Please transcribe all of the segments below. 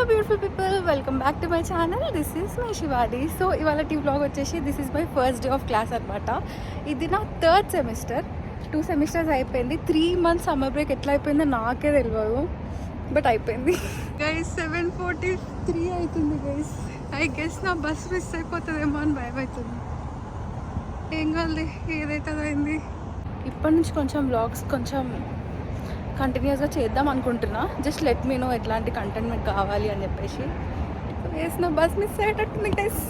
Beautiful people, welcome back to my channel. This is my Shivadi. So ఇవాళ vlog వచ్చేసి this is my first day of class అనమాట. ఇది నా third semester. 2 semesters అయిపోయింది. 3 months summer break ఎట్లా అయిపోయిందో నాకే తెలియదు, బట్ అయిపోయింది. గైస్ 7:43 అవుతుంది గైస్. ఐ గెస్ నా బస్ మిస్ అయిపోతుందేమో అని భయం అవుతుంది. ఏం కాదు, ఏదైతే అయింది. ఇప్పటి నుంచి కొంచెం వ్లాగ్స్ కొంచెం కంటిన్యూస్గా చేద్దాం అనుకుంటున్నా. జస్ట్ లెట్ మీ నో ఎట్లాంటి కంటెంట్ మీకు కావాలి అని చెప్పేసి. వేసిన బస్ మిస్ అయ్యేటట్టుంది గైస్.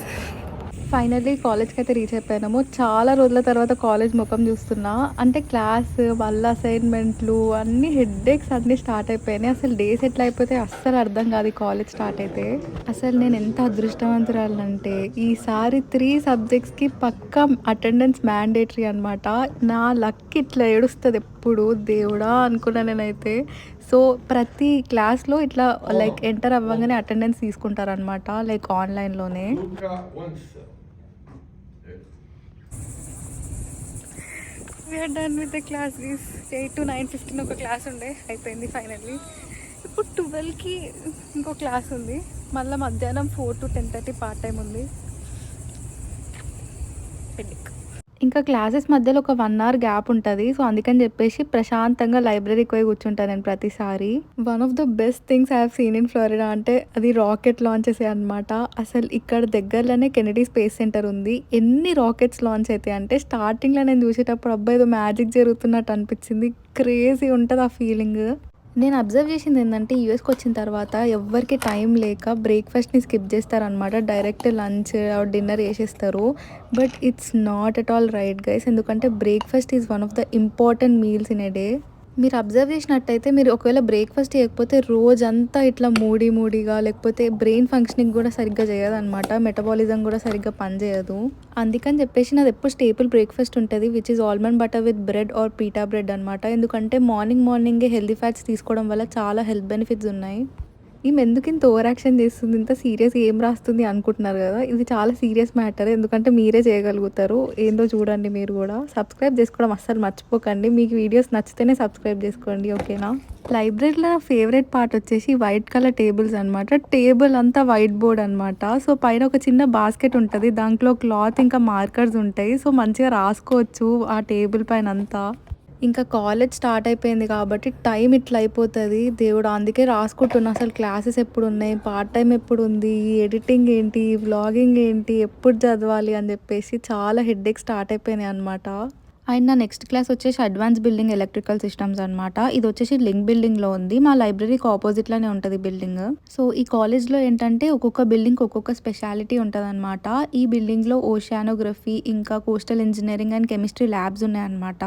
ఫైనల్లీ కాలేజ్కి అయితే రీచ్ అయిపోయినాము. చాలా రోజుల తర్వాత కాలేజ్ ముఖం చూస్తున్నా. అంటే క్లాస్ వాళ్ళ అసైన్మెంట్లు అన్నీ హెడ్ఏక్స్ అన్నీ స్టార్ట్ అయిపోయినాయి. అసలు డేస్ ఎట్లా అయిపోతే అస్సలు అర్థం కాదు కాలేజ్ స్టార్ట్ అయితే. అసలు నేను ఎంత అదృష్టవంతురాలంటే ఈసారి 3 subjectsకి పక్కా అటెండెన్స్ మ్యాండేటరీ అనమాట. నా లక్ ఇట్లా ఏడుస్తుంది ఎప్పుడు దేవుడా అనుకున్నా నేనైతే. సో ప్రతి క్లాస్లో ఇట్లా లైక్ ఎంటర్ అవ్వగానే అటెండెన్స్ తీసుకుంటారనమాట, లైక్ ఆన్లైన్లోనే. We are done with the class. 8 to 9:15 ఒక క్లాస్ ఉండే, అయిపోయింది ఫైనల్లీ. ఇప్పుడు 12కి ఇంకో క్లాస్ ఉంది. మళ్ళీ మధ్యాహ్నం 4 to 10:30 పార్ట్ టైం ఉంది. ఇంకా క్లాసెస్ మధ్యలో ఒక 1 hour గ్యాప్ ఉంటుంది. సో అందుకని చెప్పేసి ప్రశాంతంగా లైబ్రరీకి పోయి కూర్చుంటాను నేను ప్రతిసారి. One of the best things I have seen in Florida అంటే అది రాకెట్ లాంచెస్ అనమాట. అసలు ఇక్కడ దగ్గరలోనే కెనడీ స్పేస్ సెంటర్ ఉంది. ఎన్ని రాకెట్స్ లాంచ్ అవుతాయి అంటే స్టార్టింగ్లో నేను చూసేటప్పుడు అబ్బాయి ఏదో మ్యాజిక్ జరుగుతున్నట్టు అనిపించింది. క్రేజీ ఉంటుంది ఆ ఫీలింగ్. నేను అబ్జర్వ్ చేసింది ఏంటంటే యూఎస్కి వచ్చిన తర్వాత ఎవరికి టైం లేక బ్రేక్ఫాస్ట్ని స్కిప్ చేస్తారనమాట. డైరెక్ట్ లంచ్ డిన్నర్ చేసేస్తారు. But it's not at all right guys. ఎందుకంటే breakfast is one of the important meals in a day. మీరు అబ్జర్వ్ చేసినట్టయితే మీరు ఒకవేళ బ్రేక్ఫాస్ట్ చేయకపోతే రోజంతా ఇట్లా మూడీగా, లేకపోతే బ్రెయిన్ ఫంక్షనింగ్ కూడా సరిగ్గా చేయదు అనమాట. మెటబాలిజం కూడా సరిగ్గా పనిచేయదు. అందుకని చెప్పేసి నాది ఎప్పుడు స్టేపుల్ బ్రేక్ఫాస్ట్ ఉంటుంది, which is almond butter with bread or PETA bread అనమాట. ఎందుకంటే మార్నింగే హెల్దీ ఫ్యాట్స్ తీసుకోవడం వల్ల చాలా హెల్త్ బెనిఫిట్స్ ఉన్నాయి. ఈమె ఎందుకు ఇంత ఓవర్ యాక్షన్ చేస్తుంది, ఇంత సీరియస్ ఏం రాస్తుంది అనుకుంటున్నారు కదా. ఇది చాలా సీరియస్ మ్యాటర్. ఎందుకంటే మీరే చేయగలుగుతారు. ఏందో చూడండి మీరు కూడా. సబ్స్క్రైబ్ చేసుకోవడం అస్సలు మర్చిపోకండి. మీకు వీడియోస్ నచ్చితేనే సబ్స్క్రైబ్ చేసుకోండి, ఓకేనా. లైబ్రరీలో నా ఫేవరెట్ పార్ట్ వచ్చేసి వైట్ కలర్ టేబుల్స్ అనమాట. టేబుల్ అంతా వైట్ బోర్డ్ అనమాట. సో పైన ఒక చిన్న బాస్కెట్ ఉంటుంది, దాంట్లో క్లాత్ ఇంకా మార్కర్స్ ఉంటాయి. సో మంచిగా రాసుకోవచ్చు ఆ టేబుల్ పైన అంతా. ఇంకా కాలేజ్ స్టార్ట్ అయిపోయింది కాబట్టి టైం ఇట్లా అయిపోతుంది దేవుడు. అందుకే రాసుకుంటున్నా అసలు క్లాసెస్ ఎప్పుడు ఉన్నాయి, పార్ట్ టైం ఎప్పుడు ఉంది, ఎడిటింగ్ ఏంటి, వ్లాగింగ్ ఏంటి, ఎప్పుడు చదవాలి అని చెప్పేసి చాలా హెడ్ఏక్ స్టార్ట్ అయిపోయినాయి అనమాట. అండ్ నా నెక్స్ట్ క్లాస్ వచ్చేసి అడ్వాన్స్ బిల్డింగ్ ఎలక్ట్రికల్ సిస్టమ్స్ అనమాట. ఇది వచ్చేసి లింక్ బిల్డింగ్లో ఉంది. మా లైబ్రరీకి ఆపోజిట్లోనే ఉంటుంది బిల్డింగ్. సో ఈ కాలేజ్లో ఏంటంటే ఒక్కొక్క బిల్డింగ్ ఒక్కొక్క స్పెషాలిటీ ఉంటుంది అనమాట. ఈ బిల్డింగ్లో ఓషియానోగ్రఫీ, ఇంకా coastal engineering and chemistry labs ఉన్నాయన్నమాట.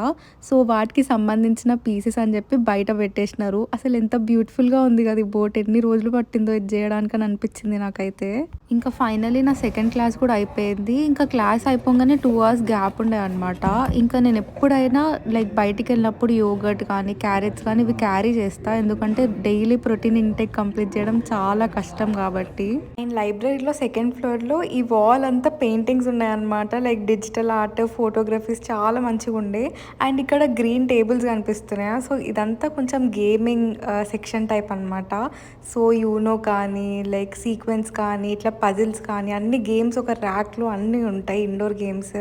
సో వాటికి సంబంధించిన పీసెస్ అని చెప్పి బయట పెట్టేసినారు. అసలు ఎంత బ్యూటిఫుల్గా ఉంది కదా ఈ బోట్. ఎన్ని రోజులు పట్టిందో ఇది చేయడానికి అని అనిపించింది నాకైతే. ఇంకా ఫైనలీ నా సెకండ్ క్లాస్ కూడా అయిపోయింది. ఇంకా క్లాస్ అయిపోగానే 2 hours గ్యాప్ ఉండే అనమాట. ఇంకా నేను ఎప్పుడైనా లైక్ బయటికి వెళ్ళినప్పుడు యోగర్ట్ కానీ క్యారెట్స్ కానీ ఇవి క్యారీ చేస్తా. ఎందుకంటే డైలీ ప్రోటీన్ ఇంటేక్ కంప్లీట్ చేయడం చాలా కష్టం కాబట్టి. నేను లైబ్రరీలో 2nd floorలో ఈ వాల్ అంతా పెయింటింగ్స్ ఉన్నాయన్నమాట. లైక్ డిజిటల్ ఆర్ట్, ఫోటోగ్రఫీస్ చాలా మంచిగా ఉండే. అండ్ ఇక్కడ గ్రీన్ టేబుల్స్ కనిపిస్తున్నాయి. సో ఇదంతా కొంచెం గేమింగ్ సెక్షన్ టైప్ అనమాట. సో యూనో కానీ లైక్ సీక్వెన్స్ కానీ ఇట్లా పజిల్స్ కానీ అన్ని గేమ్స్ ఒక ర్యాక్లో అన్నీ ఉంటాయి, ఇండోర్ గేమ్స్.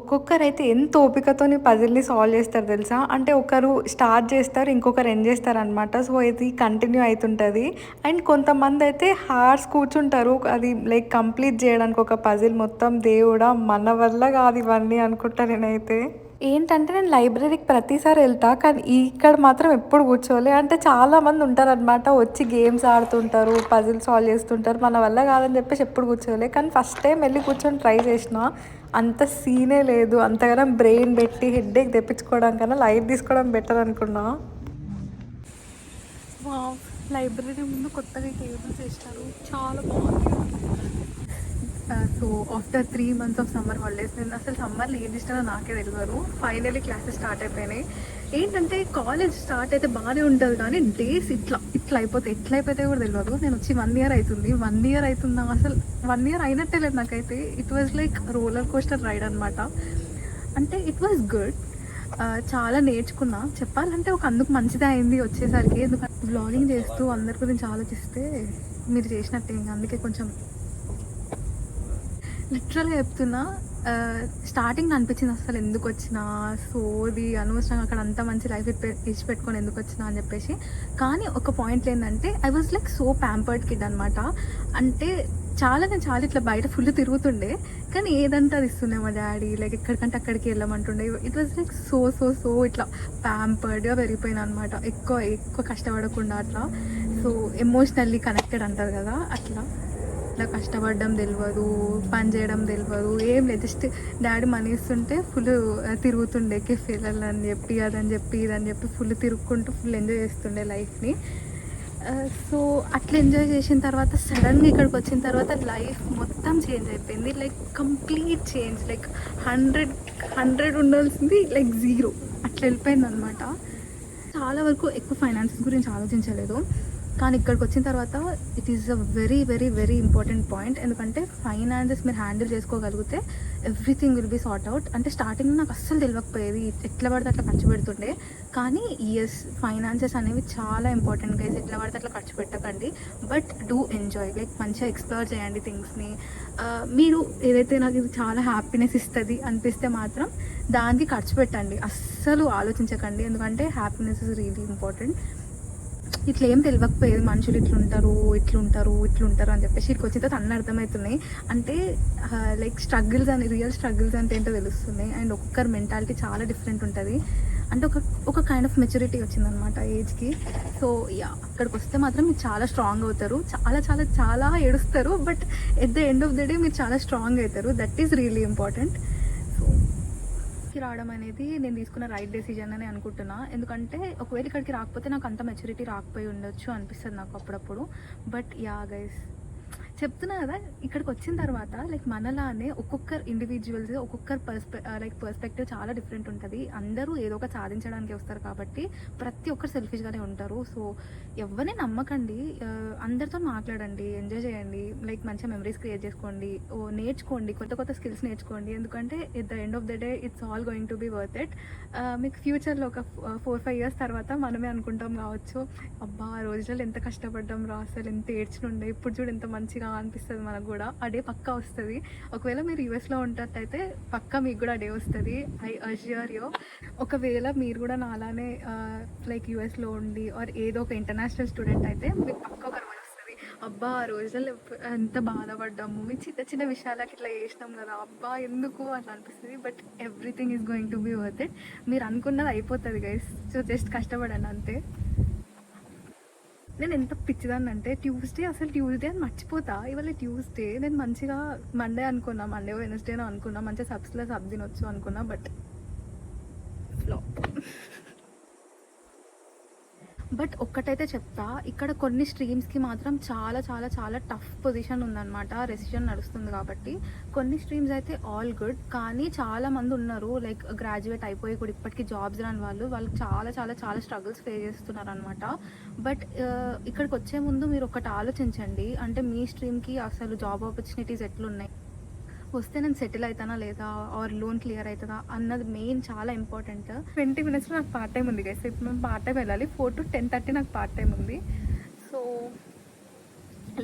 ఒక్కొక్కరైతే ఎంత ఓపికతో పజిల్ని సాల్వ్ చేస్తారు తెలుసా. అంటే ఒకరు స్టార్ట్ చేస్తారు, ఇంకొకరు ఎండ్ చేస్తారు అనమాట. సో ఇది కంటిన్యూ అవుతుంటుంది. అండ్ కొంతమంది అయితే హార్స్ కూర్చుంటారు అది లైక్ కంప్లీట్ చేయడానికి ఒక పజిల్ మొత్తం. దేవుడా మన వల్ల కాదు ఇవన్నీ అనుకుంటా నేనైతే. ఏంటంటే నేను లైబ్రరీకి ప్రతిసారి వెళ్తా, కానీ ఇక్కడ మాత్రం ఎప్పుడు కూర్చోలే. అంటే చాలామంది ఉంటారనమాట, వచ్చి గేమ్స్ ఆడుతుంటారు, పజిల్ సాల్వ్ చేస్తుంటారు. మన వల్ల కాదని చెప్పేసి ఎప్పుడు కూర్చోలే. కానీ ఫస్ట్ టైం వెళ్ళి కూర్చొని ట్రై చేసిన, అంత సీనే లేదు. అంతగానో బ్రెయిన్ పెట్టి హెడ్ఏక్ తెప్పించుకోవడం కన్నా లైట్ తీసుకోవడం బెటర్ అనుకున్నా. లైబ్రరీ ముందు కొత్తగా టేబుల్స్ వేసినారు, చాలా బాగుంది. So after 3 months of summer holidays, నేను అసలు సమ్మర్లో ఏం చేసినా నాకే తెలియదు. ఫైనల్లీ క్లాసెస్ స్టార్ట్ అయిపోయినాయి. ఏంటంటే కాలేజ్ స్టార్ట్ అయితే బాగానే ఉంటుంది, కానీ డేస్ ఇట్లా అయిపోతాయి కూడా తెలియదు. నేను వచ్చి 1 year అవుతుంది. 1 year అవుతుందా, అసలు 1 year అయినట్టే లేదు నాకైతే. It was like roller coaster ride అనమాట. అంటే ఇట్ వాజ్ గుడ్. చాలా నేర్చుకున్నా చెప్పాలంటే. అందుకు మంచిదే అయింది వచ్చేసరికి. ఎందుకంటే వ్లాగింగ్ చేస్తూ అందరి గురించి ఆలోచిస్తే మీరు చేసినట్టే ఇంక అందుకే కొంచెం లిటరల్‌గా చెప్తున్నా. స్టార్టింగ్‌లో అనిపించింది అసలు ఎందుకొచ్చినా, సోది అనవసరంగా అక్కడ అంత మంచి లైఫ్ ఇడిచిపెట్టుకొని ఎందుకొచ్చినా అని చెప్పేసి. కానీ ఒక పాయింట్‌లో ఏందంటే I was like so pampered kid అనమాట. అంటే నేను చాలా ఇట్లా బయట ఫుల్ తిరుగుతుండే. కానీ ఏదంటే అది ఇస్తుండే మా డ్యాడీ. లైక్ ఎక్కడికంటే అక్కడికి వెళ్ళమంటుండే. ఇట్ వాజ్ లైక్ సో ఇట్లా ప్యాంపర్డ్‌గా పెరిగిపోయినా అనమాట. ఎక్కువ కష్టపడకుండా అట్లా. సో ఎమోషనల్లీ కనెక్టెడ్ అంటారు కదా! అట్లా. ఇట్లా కష్టపడడం తెలవదు, పని చేయడం తెలవదు, ఏం లేదు. జస్ట్ డాడీ మనీ ఇస్తుంటే ఫుల్ తిరుగుతుండే కెఫేలలో అని చెప్పి, అదని చెప్పి, ఇదని చెప్పి ఫుల్ తిరుక్కుంటూ ఫుల్ ఎంజాయ్ చేస్తుండే లైఫ్ని. సో అట్లా ఎంజాయ్ చేసిన తర్వాత సడన్గా ఇక్కడికి వచ్చిన తర్వాత లైఫ్ మొత్తం చేంజ్ అయిపోయింది. Like complete change. లైక్ 100 ఉండాల్సింది లైక్ 0 అట్లా వెళ్ళిపోయింది అనమాట. చాలా వరకు ఎక్కువ ఫైనాన్సెస్ గురించి ఆలోచించలేదు. కానీ ఇక్కడికి వచ్చిన తర్వాత it is a very important point. ఎందుకంటే ఫైనాన్సెస్ మీరు హ్యాండిల్ చేసుకోగలిగితే everything will be sort out. అంటే స్టార్టింగ్లో నాకు అస్సలు తెలియకపోయేది, ఎట్లా పడితే అట్లా ఖర్చు పెడుతుండే. కానీ ఎస్, ఫైనాన్సెస్ అనేవి చాలా ఇంపార్టెంట్ గైస్. ఎట్లా పడితే అట్లా ఖర్చు పెట్టకండి, బట్ డూ ఎంజాయ్. లైక్ మంచిగా ఎక్స్ప్లోర్ చేయండి థింగ్స్ని. మీరు ఏదైతే నాకు ఇది చాలా హ్యాపీనెస్ ఇస్తుంది అనిపిస్తే మాత్రం దానికి ఖర్చు పెట్టండి, అస్సలు ఆలోచించకండి. ఎందుకంటే హ్యాపీనెస్ ఇస్ రియలీ ఇంపార్టెంట్. ఇట్లా ఏం తెలియకపోయేది, మనుషులు ఇట్లుంటారు అని చెప్పేసి ఇక్కడికి వచ్చిన తర్వాత అన్నీ అర్థమవుతున్నాయి. అంటే లైక్ రియల్ స్ట్రగుల్స్ అంటే ఏంటో తెలుస్తున్నాయి. అండ్ ఒక్కొక్కరి మెంటాలిటీ చాలా డిఫరెంట్ ఉంటుంది. అంటే ఒక కైండ్ ఆఫ్ మెచ్యూరిటీ వచ్చిందనమాట ఏజ్కి. సో అక్కడికి వస్తే మాత్రం మీరు చాలా స్ట్రాంగ్ అవుతారు, చాలా ఏడుస్తారు, but at the end of the day మీరు చాలా స్ట్రాంగ్ అవుతారు. That is really important. So రావడం అనేది నేను తీసుకున్న రైట్ డెసిజన్ అని అనుకుంటున్నా. ఎందుకంటే ఒకవేళ ఇక్కడికి రాకపోతే నాకు అంత మెచ్యూరిటీ రాకపోయి ఉండొచ్చు అనిపిస్తుంది నాకు అప్పుడప్పుడు. బట్ యా గైస్, చెప్తున్నా కదా, ఇక్కడికి వచ్చిన తర్వాత లైక్ మనలానే ఒక్కొక్కరు ఇండివిజువల్స్ ఒక్కొక్కరు పర్స్పెక్టివ్ చాలా డిఫరెంట్ ఉంటుంది. అందరూ ఏదో ఒక సాధించడానికి వస్తారు కాబట్టి ప్రతి ఒక్కరు సెల్ఫిష్గానే ఉంటారు. సో ఎవరిని నమ్మకండి, అందరితో మాట్లాడండి, ఎంజాయ్ చేయండి, లైక్ మంచిగా మెమరీస్ క్రియేట్ చేసుకోండి, నేర్చుకోండి, కొత్త స్కిల్స్ నేర్చుకోండి. ఎందుకంటే at the end of the day it's all going to be worth it. మీకు ఫ్యూచర్లో ఒక 4-5 years తర్వాత మనమే అనుకుంటాం కావచ్చు, అబ్బా ఆ రోజులలో ఎంత కష్టపడ్డాం రా, అసలు ఎంత ఏడ్చుండే, ఇప్పుడు చూడు ఎంత మంచిగా అనిపిస్తుంది మనకు కూడా. ఆ డే పక్కా వస్తుంది. ఒకవేళ మీరు యూఎస్లో ఉంటట్టయితే పక్కా మీకు కూడా ఆ డే వస్తుంది. I assure you. ఒకవేళ మీరు కూడా నాలానే లైక్ యూఎస్లో ఉండి ఆర్ ఏదో ఒక ఇంటర్నేషనల్ స్టూడెంట్ అయితే మీకు పక్కా ఒక రోజు వస్తుంది, అబ్బా ఆ రోజుల్లో ఎంత బాధపడ్డాము, మీ చిన్న విషయాలకి ఇట్లా చేసినాం కదా, అబ్బా ఎందుకు అట్లా అనిపిస్తుంది. But everything is going to be worth it. మీరు అనుకున్నది అయిపోతుంది గైస్. సో జస్ట్ కష్టపడండి అంతే. నేను ఎంత పిచ్చిదాన్ని అంటే ట్యూస్డే అని మర్చిపోతా. ఇవాళ ట్యూస్డే, నేను మంచిగా మండే అనుకున్నా, మండే వెనస్డేనో అనుకున్నా, మంచిగా సబ్ తినొచ్చు అనుకున్నా, బట్ ఫ్లాప్. బట్ ఒక్కటైతే చెప్తా, ఇక్కడ కొన్ని స్ట్రీమ్స్కి మాత్రం చాలా టఫ్ పొజిషన్ ఉందన్నమాట. రెసిషన్ నడుస్తుంది కాబట్టి కొన్ని స్ట్రీమ్స్ అయితే ఆల్ గుడ్. కానీ చాలామంది ఉన్నారు లైక్ గ్రాడ్యుయేట్ అయిపోయి కూడా ఇప్పటికీ జాబ్స్ రాని వాళ్ళు చాలా స్ట్రగుల్స్ ఫేస్ చేస్తున్నారు అనమాట. బట్ ఇక్కడికి వచ్చే ముందు మీరు ఒకటి ఆలోచించండి, అంటే మీ స్ట్రీమ్కి అసలు జాబ్ ఆపర్చునిటీస్ ఎట్లున్నాయి, వస్తే నేను సెటిల్ అవుతానా లేదా, ఆర్ లోన్ క్లియర్ అవుతుందా అన్నది మెయిన్, చాలా ఇంపార్టెంట్. 20 minutesలో నాకు పార్ట్ టైం ఉంది గైస్. ఇప్పుడు మేము పార్ట్ టైం వెళ్ళాలి. 4 to 10:30 నాకు పార్ట్ టైం ఉంది. So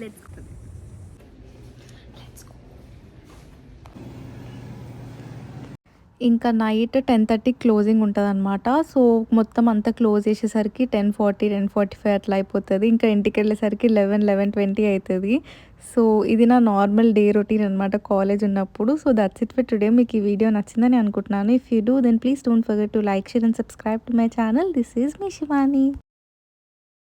let's go. ఇంకా నైట్ 10:30 క్లోజింగ్ ఉంటుందన్నమాట. సో మొత్తం అంతా క్లోజ్ చేసేసరికి 10:40, 10:45 అట్లా అయిపోతుంది. ఇంకా ఇంటికి వెళ్ళేసరికి 11:20 అవుతుంది. సో ఇది నా నార్మల్ డే రొటీన్ అనమాట కాలేజ్ ఉన్నప్పుడు. So that's it for today. మీకు ఈ వీడియో నచ్చిందని అనుకుంటున్నాను. If you do then please don't forget to like, share and subscribe to my channel. This is me Shivani.